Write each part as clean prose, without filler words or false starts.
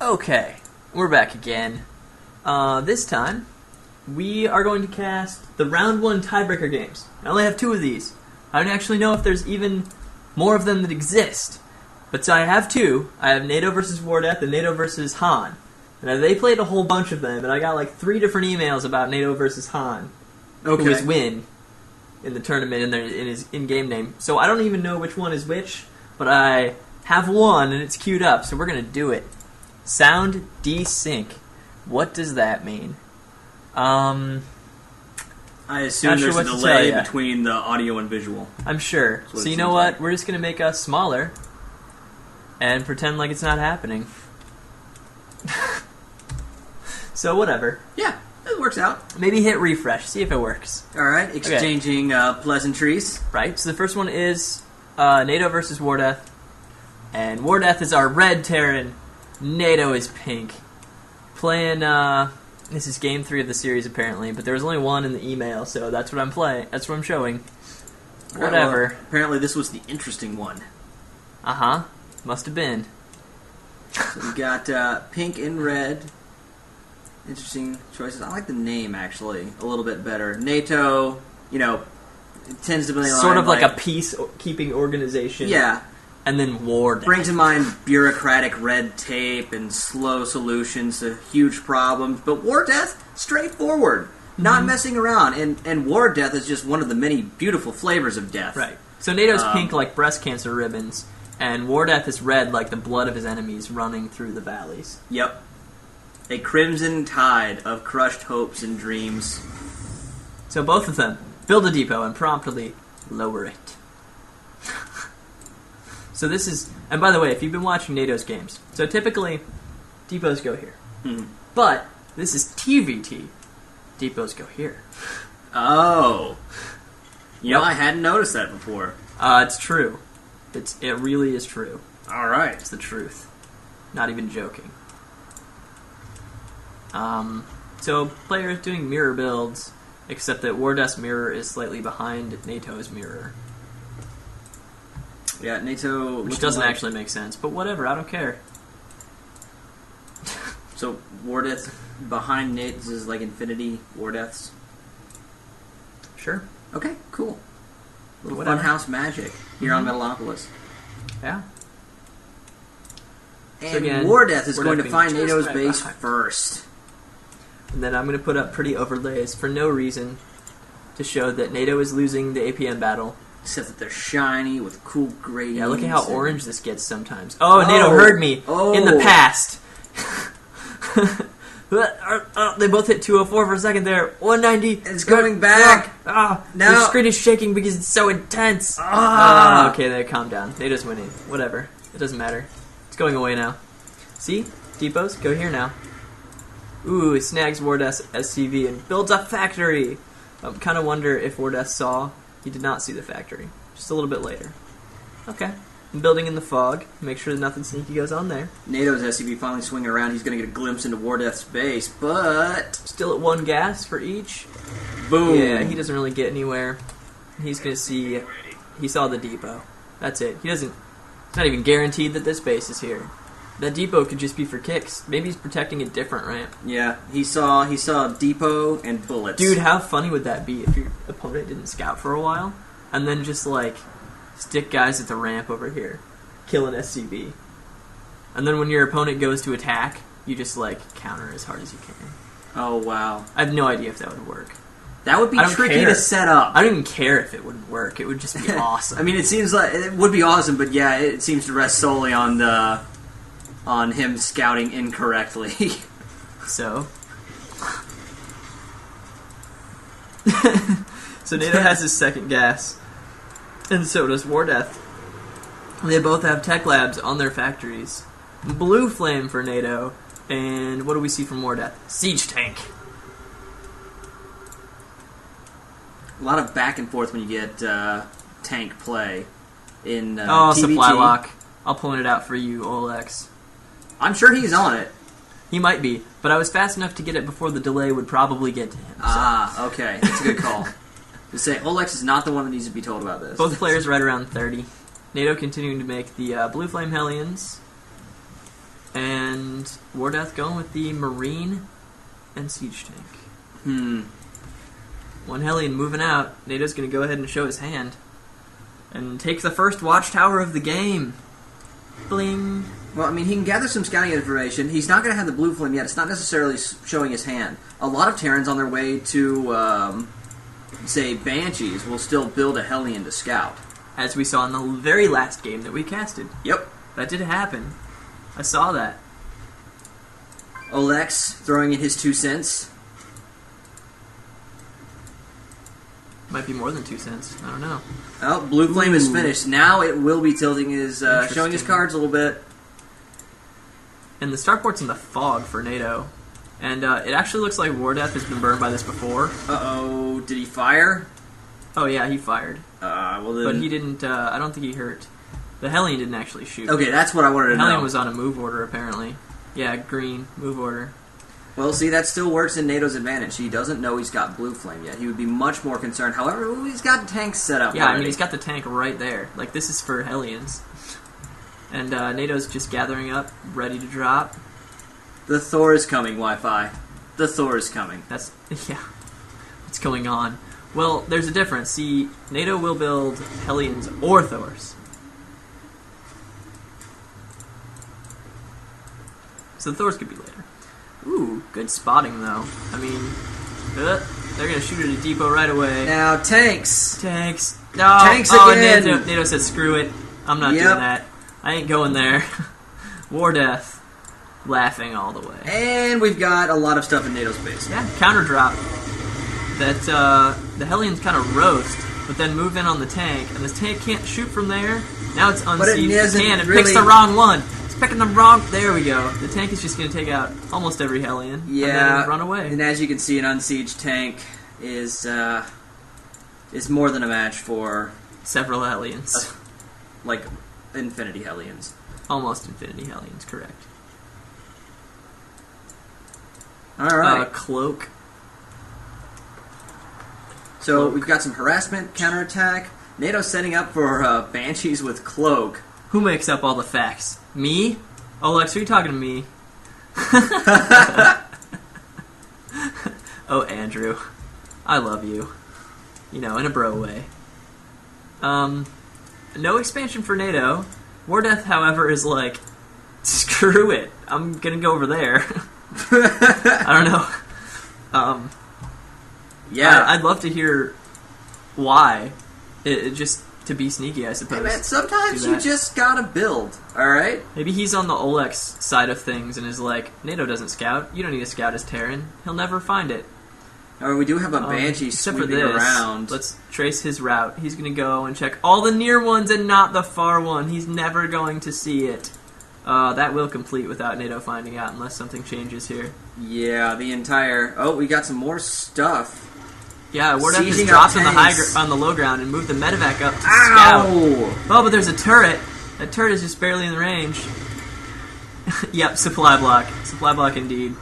Okay, we're back again. This time, we are going to cast the Round 1 Tiebreaker games. I only have 2 of these. I don't actually know if there's even more of them that exist. But so I have 2. I have NATO versus Wardeath and NATO versus Han. And they played a whole bunch of them, and I got like 3 different emails about NATO versus Han. Okay. Who was win in the tournament in his in-game name. So I don't even know which one is which, but I have one, and it's queued up, so we're going to do it. Sound desync. What does that mean? I assume Not sure there's a what to delay tell ya. between the audio and visual. I'm sure. That's what So it you know seems what? like. We're just going to make us smaller and pretend like it's not happening. So whatever. Yeah, it works out. Maybe hit refresh. See if it works. All right, exchanging pleasantries. Right? So the first one is NATO versus Wardeath. And Wardeath is our red Terran. NATO is pink. Playing, this is game 3 of the series apparently, but there was only 1 in the email, so that's what I'm playing. That's what I'm showing. All right, Whatever. well, apparently this was the interesting one. Uh-huh. Must have been. So we got pink and red. Interesting choices. I like the name, actually, a little bit better. NATO, it tends to be Sort of like a peacekeeping organization. Yeah. And then Wardeath. Bring to mind bureaucratic red tape and slow solutions to huge problems. But Wardeath, straightforward. Not messing around. And Wardeath is just one of the many beautiful flavors of death. Right. So NATO's pink like breast cancer ribbons, and Wardeath is red like the blood of his enemies running through the valleys. Yep. A crimson tide of crushed hopes and dreams. So both of them, build a depot and promptly lower it. So this is, and by the way, if you've been watching NATO's games, so typically, depots go here. Mhm. But, this is TVT. Depots go here. Oh. Yep. I hadn't noticed that before. It's true. It really is true. All right. It's the truth. Not even joking. So player is doing mirror builds, except that Wardeath's mirror is slightly behind NATO's mirror. Yeah, NATO... Which doesn't actually make sense, but whatever, I don't care. So, Wardeath behind NATO's is like Infinity Wardeaths? Sure. Okay, cool. Little Whatever. funhouse magic here on Metalopolis. Yeah. And So again, Wardeath is Wardeath going to being find just NATO's right base behind. first. And then I'm going to put up pretty overlays for no reason to show that NATO is losing the APM battle. Except that they're shiny with cool gradients. Yeah, look at how orange this gets sometimes. Oh, NATO heard me in the past. They both hit 204 for a second there. 190. It's going back. No. No. The screen is shaking because it's so intense. Okay, there, calm down. NATO's winning. Whatever. It doesn't matter. It's going away now. See? Depots, go here now. Ooh, it snags Wardeath's SCV and builds a factory. I kind of wonder if Wardeath saw. He did not see the factory. Just a little bit later. Okay. I'm building in the fog. Make sure that nothing sneaky goes on there. NATO's SCV finally swinging around. He's going to get a glimpse into Wardeath's base, but... Still at 1 gas for each. Boom. Yeah, he doesn't really get anywhere. He's going to see... He saw the depot. That's it. He doesn't... It's not even guaranteed that this base is here. That depot could just be for kicks. Maybe he's protecting a different ramp. Yeah, he saw depot and bullets. Dude, how funny would that be if your opponent didn't scout for a while, and then just, like, stick guys at the ramp over here, kill an SCV. And then when your opponent goes to attack, you just, like, counter as hard as you can. Oh, wow. I have no idea if that would work. That would be I don't tricky care. to set up. I don't even care if it wouldn't work. It would just be awesome. I mean, it seems like it would be awesome, but yeah, it seems to rest solely on him scouting incorrectly. So NATO has his second gas, and so does Wardeath. They both have tech labs on their factories. Blue flame for NATO, and what do we see from Wardeath? Siege tank. A lot of back and forth when you get tank play in Oh, TVT. supply lock. I'll point it out for you, Olex. I'm sure he's on it. He might be, but I was fast enough to get it before the delay would probably get to him. So. Ah, okay. That's a good call. To say, Olex is not the one that needs to be told about this. Both players right around 30. NATO continuing to make the Blue Flame Hellions. And wardeath going with the Marine and Siege Tank. One Hellion moving out. NATO's going to go ahead and show his hand. And take the first watchtower of the game. Bling. Well, I mean, he can gather some scouting information. He's not going to have the blue flame yet. It's not necessarily showing his hand. A lot of Terrans on their way to, say, Banshees will still build a Hellion to scout. As we saw in the very last game that we casted. Yep. That did happen. I saw that. Olex throwing in his 2 cents. Might be more than 2 cents. I don't know. Oh, blue flame is finished. Now it will be tilting his, showing his cards a little bit. And the starport's in the fog for NATO. And it actually looks like wardeath has been burned by this before. Uh-oh. Did he fire? Oh, yeah, he fired. Well then... But he didn't, I don't think he hurt. The Hellion didn't actually shoot. Okay, that's what I wanted to know. The Hellion was on a move order, apparently. Yeah, green, move order. Well, see, that still works in NATO's advantage. He doesn't know he's got blue flame yet. He would be much more concerned. However, he's got tanks set up Yeah, already. I mean, he's got the tank right there. Like, this is for Hellions. And NATO's just gathering up, ready to drop. The Thor is coming, Wi-Fi. The Thor is coming. That's, yeah. What's going on? Well, there's a difference. See, NATO will build Hellions or Thors. So the Thors could be later. Ooh, good spotting, though. I mean, they're going to shoot at a depot right away. Now, tanks. Tanks. No. Tanks again. NATO said, screw it. I'm not doing that. I ain't going there. wardeath. Laughing all the way. And we've got a lot of stuff in NATO's base. Yeah, counter drop. That, the Hellions kind of roast, but then move in on the tank, and the tank can't shoot from there. Now it's unseized. It picks the wrong one. It's picking the wrong... There we go. The tank is just going to take out almost every Hellion. Yeah. And then run away. And as you can see, an unsieged tank is more than a match for... several Hellions. Like, infinity Hellions. Almost infinity Hellions, correct. Alright. Cloak. So we've got some harassment, counterattack. NATO's setting up for Banshees with Cloak. Who makes up all the facts? Me? Oh, Lex, are you talking to me? Oh, Andrew. I love you. You know, in a bro way. No expansion for NATO. wardeath, however, is like, screw it. I'm gonna go over there. I don't know. Yeah. I'd love to hear why. It just to be sneaky, I suppose. Hey man, sometimes you just gotta build, alright? Maybe he's on the Olex side of things and is like, NATO doesn't scout. You don't need to scout as Terran. He'll never find it. Or we do have a Banshee sweeping around. Let's trace his route. He's going to go and check all the near ones and not the far one. He's never going to see it. That will complete without NATO finding out unless something changes here. Yeah, the entire... Oh, we got some more stuff. Yeah, wardeath has dropped on the low ground and moved the medevac up to scout. Oh, but there's a turret. That turret is just barely in the range. Yep, supply block. Supply block indeed.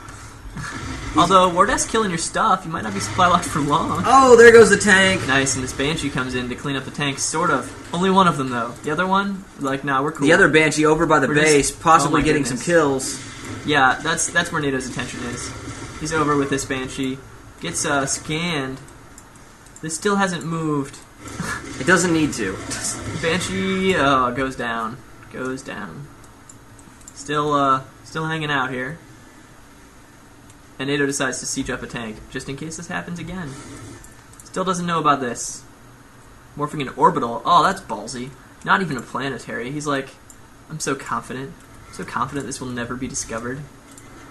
Although, wardeath's killing your stuff, you might not be supply locked for long. Oh, there goes the tank. Nice, and this Banshee comes in to clean up the tanks, sort of. Only one of them, though. The other one, like, nah, we're cool. The other Banshee over by the base, possibly getting some kills. Yeah, that's where NATO's attention is. He's over with this Banshee. Gets scanned. This still hasn't moved. It doesn't need to. Banshee, goes down. Goes down. Still hanging out here. And NATO decides to siege up a tank, just in case this happens again. Still doesn't know about this. Morphing an orbital. Oh, that's ballsy. Not even a planetary. He's like, I'm so confident. So confident this will never be discovered.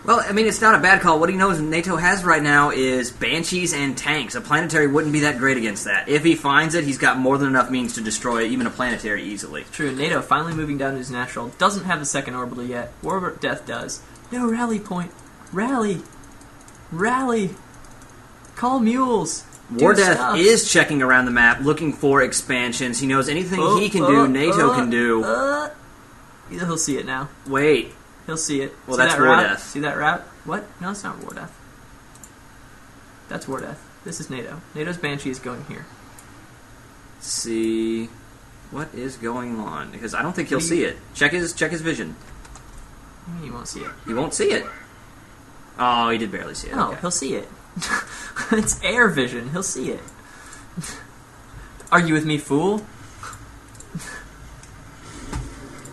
Well, I mean, it's not a bad call. What he knows NATO has right now is Banshees and tanks. A planetary wouldn't be that great against that. If he finds it, he's got more than enough means to destroy even a planetary easily. True. NATO finally moving down to his natural. Doesn't have the second orbital yet. wardeath does. No rally point. Rally. Rally! Call mules! wardeath is checking around the map, looking for expansions. He knows anything he can do, NATO can do. He'll see it now. Wait. He'll see it. Well, that's wardeath. See that route? What? No, it's not wardeath. That's wardeath. This is NATO. NATO's Banshee is going here. Let's see what is going on, because I don't think he'll see it. Check his vision. He won't see it. He won't see it. Oh, he did barely see it. Oh, Okay. he'll see it. It's air vision. He'll see it. Are you with me, fool?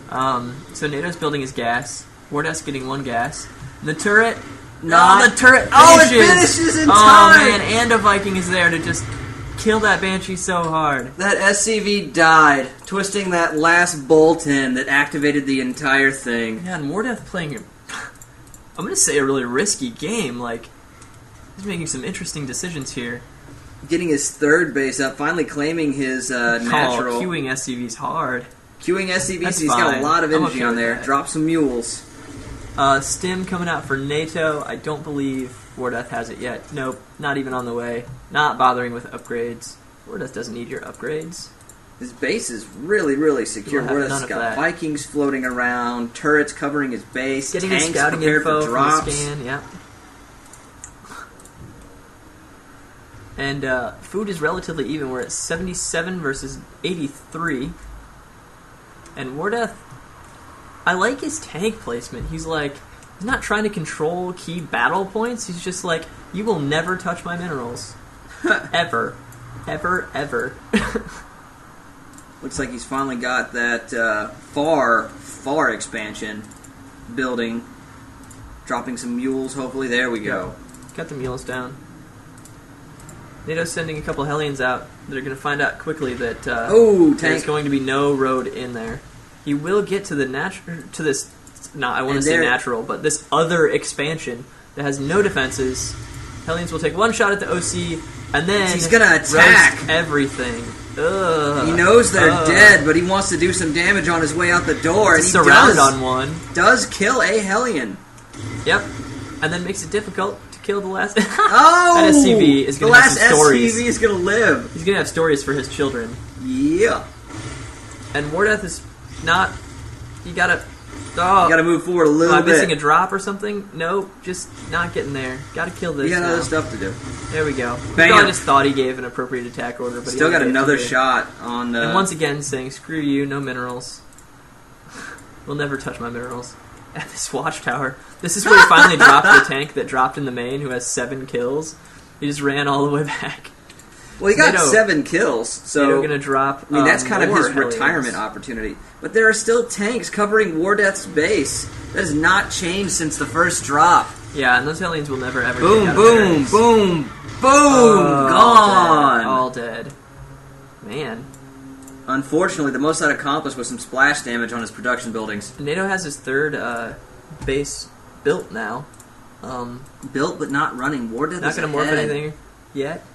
So NATO's building his gas. Wardeath's getting 1 gas. And the turret... Not, the turret finishes! Oh, it finishes in time! Oh, man, and a Viking is there to just kill that Banshee so hard. That SCV died, twisting that last bolt in that activated the entire thing. Yeah, and Wardeath playing, I'm going to say a really risky game. Like, he's making some interesting decisions here. Getting his 3rd base up, finally claiming his natural. Queuing SCV's hard. Queuing SCVs, That's he's got fine. a lot of I'm energy okay on with there. that. Drop some mules. Stim coming out for NATO. I don't believe Wardeath has it yet. Nope, not even on the way. Not bothering with upgrades. Wardeath doesn't need your upgrades. His base is really, really secure. We'll have none Wardeath's of got that. Vikings floating around, turrets covering his base, Getting tanks his scouting prepared info for from drops. the scan, yeah. And food is relatively even. We're at 77 versus 83. And Wardeath, I like his tank placement. He's not trying to control key battle points. He's just like, you will never touch my minerals. Ever. Ever, ever. Looks like he's finally got that far expansion building. Dropping some mules, hopefully. There we go. Got the mules down. NATO's sending a couple Hellions out that are going to find out quickly that there's tank. going to be no road in there. He will get to the I want to say natural, but this other expansion that has no defenses. Hellions will take 1 shot at the OC, and then he's gonna attack roast everything. Ugh. He knows they're Ugh. dead, but he wants to do some damage on his way out the door. And he Surround on one. does kill a Hellion. Yep. And then makes it difficult to kill the last... Oh! That SCV is going to have some stories. The last SCV is going to live. He's going to have stories for his children. Yeah. And Wardeath is not... You gotta... You gotta move forward a little Am I bit. missing a drop or something? Nope, just not getting there. Gotta kill this. You got now. other stuff to do. There we go. Bam. I just thought he gave an appropriate attack order, but Still he got only gave another 2. shot on the... And once again saying, screw you, no minerals. We'll never touch my minerals. At this watchtower. This is where he finally dropped the tank that dropped in the main, who has 7 kills. He just ran all the way back. Well, he got NATO, 7 kills, so... They're gonna drop... I mean, that's kind of more his Hellions. retirement opportunity. But there are still tanks covering Wardeath's base. That has not changed since the first drop. Yeah, and those Hellions will never ever Boom, get out boom, of barracks. boom, boom! Gone! All dead. Man. Unfortunately, the most that accomplished was some splash damage on his production buildings. NATO has his 3rd base built now. Built but not running. Wardeath Not is going to morph ahead. anything yet.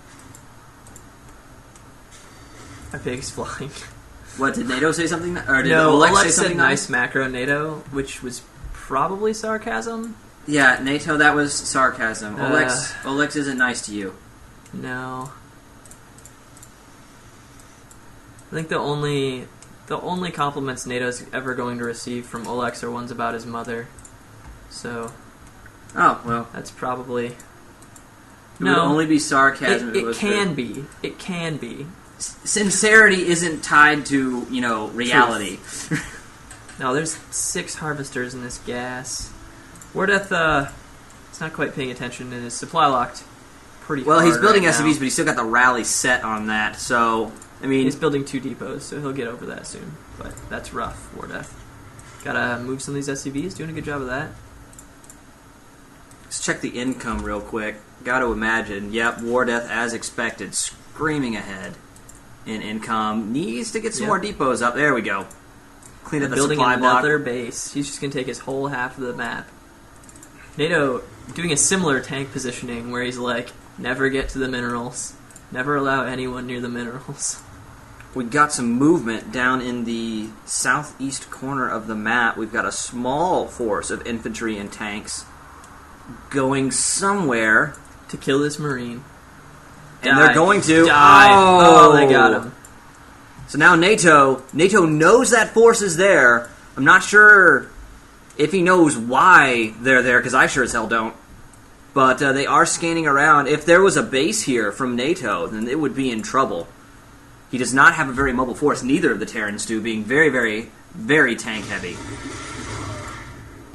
My pig's flying. What, did NATO say something? Or did No, Oleg Oleg say said something nice macro NATO, which was probably sarcasm. Yeah, NATO, that was sarcasm. Oleg isn't nice to you. No. I think the only compliments NATO's ever going to receive from Olex are ones about his mother. So Oh, well. that's probably... It would only be sarcasm. It can be. It can be. Sincerity isn't tied to, reality. No, there's 6 harvesters in this gas. Wardeath, is not quite paying attention and is supply locked pretty Well, hard he's building right SCVs, now. but he's still got the rally set on that, so, I mean... He's building 2 depots, so he'll get over that soon. But that's rough, Wardeath. Gotta move some of these SCVs, doing a good job of that. Let's check the income real quick. Gotta imagine, yep, Wardeath, as expected, screaming ahead in income. Needs to get some more depots up. There we go. Clean up the Building supply block. another base. He's just gonna take his whole half of the map. NATO doing a similar tank positioning where he's like, never get to the minerals. Never allow anyone near the minerals. We got some movement down in the southeast corner of the map. We've got a small force of infantry and tanks going somewhere. To kill this Marine. And they're going to. Die. Oh, They got him. So now NATO knows that force is there. I'm not sure if he knows why they're there, because I sure as hell don't. But they are scanning around. If there was a base here from NATO, then it would be in trouble. He does not have a very mobile force. Neither of the Terrans do, being very, very, very tank heavy.